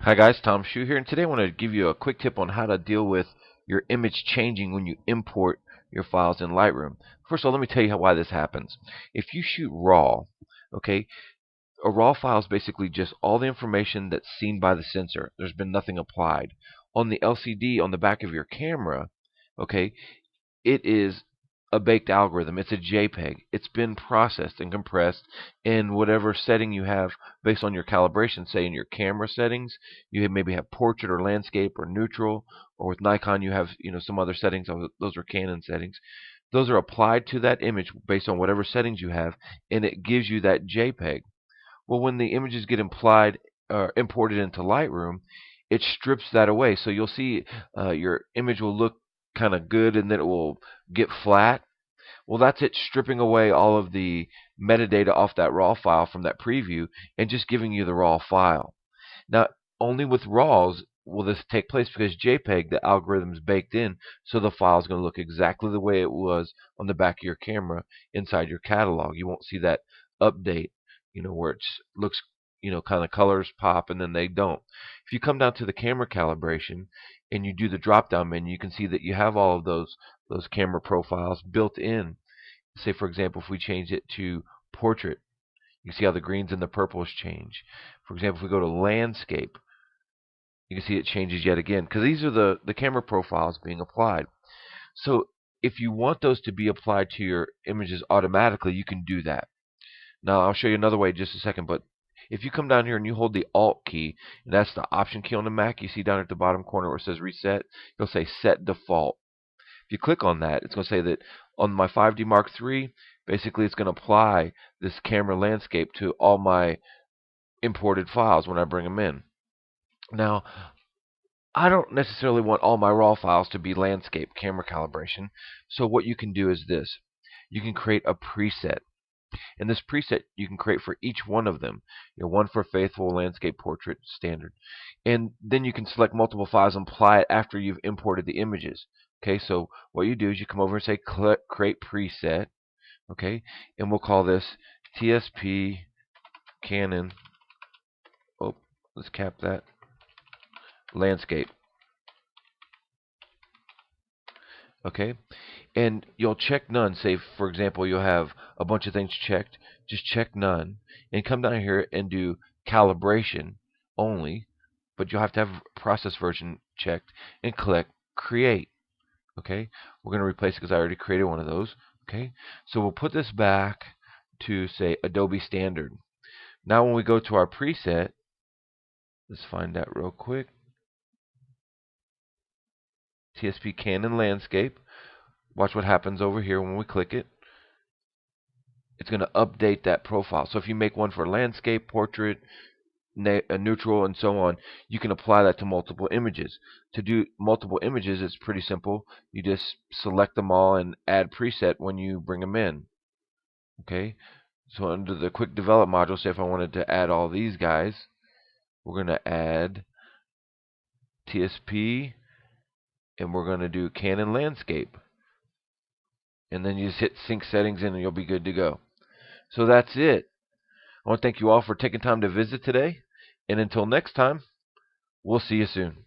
Hi guys, Tom Shu here, and today I want to give you a quick tip on how to deal with your image changing when you import your files in Lightroom. First of all, let me tell you why this happens. If you shoot RAW, okay, a RAW file is basically just all the information that's seen by the sensor. There's been nothing applied. On the LCD on the back of your camera, okay, it is a baked algorithm. It's a JPEG. It's been processed and compressed in whatever setting you have based on your calibration. Say in your camera settings, you maybe have portrait or landscape or neutral, or with Nikon you have some other settings. Those are Canon settings. Those are applied to that image based on whatever settings you have, and it gives you that JPEG. Well, when the images get implied or imported into Lightroom, it strips that away. So you'll see your image will look kind of good, and then it will get flat. Well, that's it stripping away all of the metadata off that RAW file from that preview and just giving you the RAW file. Now, only with RAWs will this take place because JPEG, the algorithm is baked in, so the file is going to look exactly the way it was on the back of your camera inside your catalog. You won't see that update, where it looks, kind of colors pop and then they don't. If you come down to the camera calibration and you do the drop down menu, you can see that you have all of those camera profiles built in. Say, for example, if we change it to portrait, you can see how the greens and the purples change. For example, if we go to landscape, you can see it changes yet again because these are the camera profiles being applied. So if you want those to be applied to your images automatically, you can do that. Now I'll show you another way in just a second, but if you come down here and you hold the Alt key, and that's the Option key on the Mac, you see down at the bottom corner where it says Reset, you'll say Set Default. If you click on that, it's going to say that on my 5D Mark III, basically it's going to apply this camera landscape to all my imported files when I bring them in. Now, I don't necessarily want all my RAW files to be landscape camera calibration, so what you can do is this. You can create a preset. And this preset you can create for each one of them. One for faithful, landscape, portrait, standard. And then you can select multiple files and apply it after you've imported the images. Okay, so what you do is you come over and say create preset. Okay, and we'll call this TSP Canon. Oh, let's cap that. Landscape. Okay, and you'll check none. Say, for example, you'll have a bunch of things checked. Just check none and come down here and do calibration only, but you'll have to have process version checked and click create. Okay, we're going to replace it because I already created one of those. Okay, so we'll put this back to, say, Adobe Standard. Now when we go to our preset, let's find that real quick. TSP Canon Landscape. Watch what happens over here when we click it. It's going to update that profile. So if you make one for landscape, portrait, neutral, and so on, you can apply that to multiple images. To do multiple images, it's pretty simple. You just select them all and add preset when you bring them in. Okay, so under the quick develop module, say if I wanted to add all these guys, we're going to add TSP and we're going to do Canon Landscape. And then you just hit sync settings in and you'll be good to go. So that's it. I want to thank you all for taking time to visit today. And until next time, we'll see you soon.